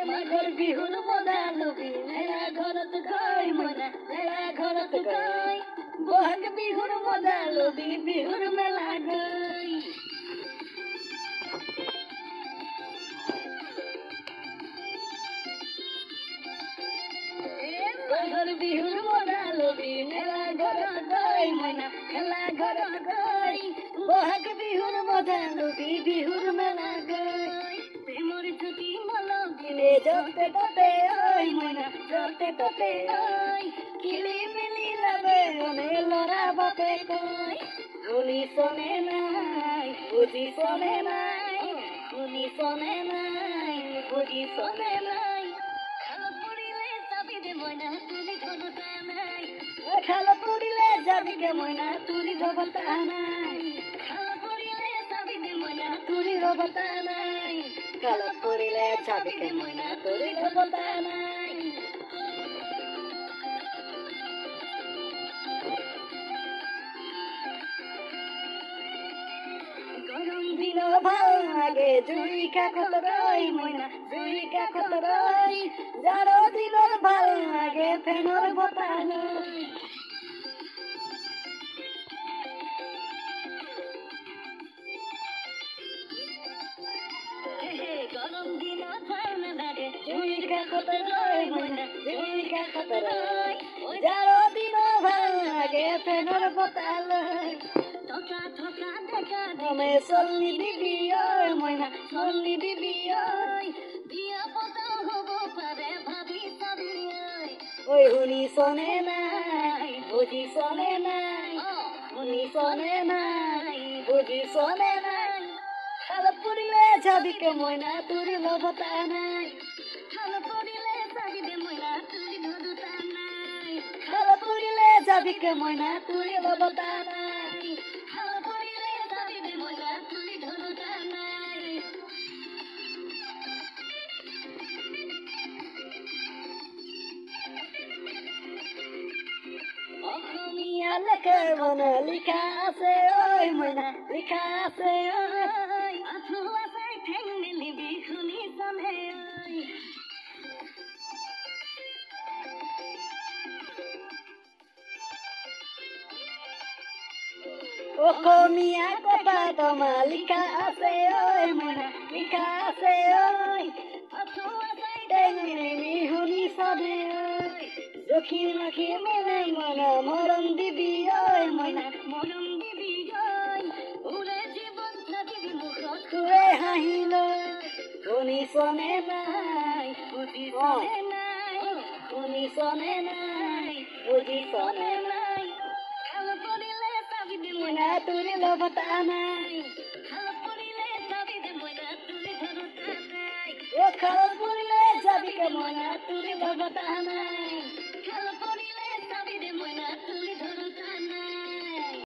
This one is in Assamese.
মাঘৰ বিহুৰ মজা লবি মেলা ঘৰত গৈ মইনা মেলা ঘৰত গৈ বহাগ বিহুৰ মজা লবি বিহুৰ মেলা গৈ মাঘৰ বিহুৰ মজা লবি মেলা ঘৰত গৈ মইনা মেলা ঘৰত গৈ বহাগ বিহুৰ মজা লবি বিহুৰ মেলা গৈ প্ৰেমৰ জ্যোতি মলকিলে য'তে ত'তে ঐ মইনা য'তে ত'তে ঐ কিলি মিলি যাবে অনে ল'ৰা বাপে কয় শুনিছনে নাই বুজিছনে নাই শুনিছনে নাই বুজিছনে নাই খালত পৰিলে যাবি দে মইনা তুলি ধৰতা নাই খালত পৰিলে যাবি দে মইনা তুলি ধৰতা নাই খালত পৰিলে যাবি দে মইনা তুলি ধৰতা নাই খালত পৰিলে যাবি দে মইনা তুলি ধৰতা নাই গৰম দিন ভাল লাগে জুই কাষত ৰৈ মইনা জুই কাষত ৰৈ জাৰৰ দিনত ভাল লাগে ফেনৰ বতাহ লৈ গৰম দিনত ভাল নালাগে জুই কাষত ৰৈ মইনা জুই কাষত ৰৈ জাৰৰ দিনত ভাল লাগে ফেনৰ বতাহ লৈ থকা থকা দেখা দমে চলি দিবি ঐ মইনা চলি দিবি ঐ বিয়া পতাও হ'ব পাৰে ভাবি চাবি ঐ শুনিছনে নাই বুজিছনে নাই শুনিছনে নাই বুজিছনে নাই খালত পৰিলে যাবিকে মইনা তুলি ল'বতা নাই খালত পৰিলে যাবি দে মইনা তুলি ধৰোতা নাই খালত পৰিলে যাবিকে মইনা তুলি ল'বতা নাই খালত পৰিলে যাবি দে মইনা তুলি ধৰোতা নাই অসমীয়া লেখাৰ মনা লিখা আছে ঐ মইনা লিখা আছে ঐ আঁঠু আছে ঠেং মেলিবি শুনিছনে ঐ অসমীয়া কথা তোমাৰ লিখা আছে ঐ মইনা লিখা আছে ঐ আঁঠু আছে ঠেং মেলিবি শুনিছনে ঐ জখি মাখি মেলে মইনা মৰম দিবি ঐ মইনা মৰম দিবি ঐ উৰে জীৱন থাকিবি মুখত খুৱে হাঁহি লৈ শুনিছনে নাই বুজিছনে নাই শুনিছনে নাই বুজিছনে নাই খালত পৰিলে যাবি দে মইনা তুলি ল'বতা নাই খালত পৰিলে যাবি দে মইনা তুলি ধৰোতা নাই খালত পৰিলে যাবিকে মইনা তুলি ল'বতা নাই খালত